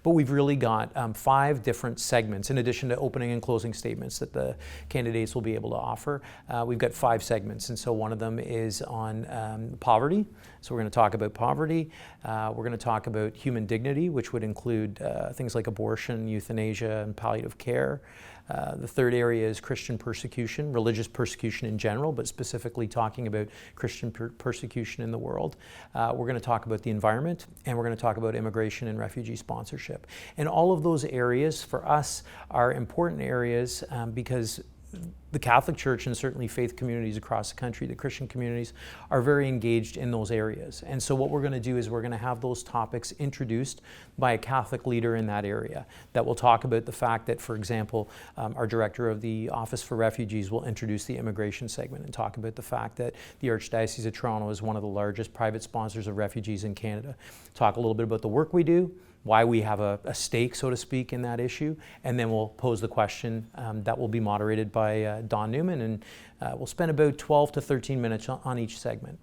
But we've really got 5 different segments, in addition to opening and closing statements that the candidates will be able to offer. We've got 5 segments, and so one of them is on poverty. So we're going to talk about poverty. We're going to talk about human dignity, which would include things like abortion, euthanasia, and palliative care. The third area is Christian persecution, religious persecution in general, but specifically talking about Christian persecution in the world. We're going to talk about the environment, and we're going to talk about immigration and refugee sponsorship. And all of those areas for us are important areas because the Catholic Church and certainly faith communities across the country, the Christian communities, are very engaged in those areas. And so what we're going to do is we're going to have those topics introduced by a Catholic leader in that area that will talk about the fact that, for example, our director of the Office for Refugees will introduce the immigration segment and talk about the fact that the Archdiocese of Toronto is one of the largest private sponsors of refugees in Canada. Talk a little bit about the work we do, why we have a stake, so to speak, in that issue, and then we'll pose the question that will be moderated by Don Newman, and we'll spend about 12 to 13 minutes on each segment.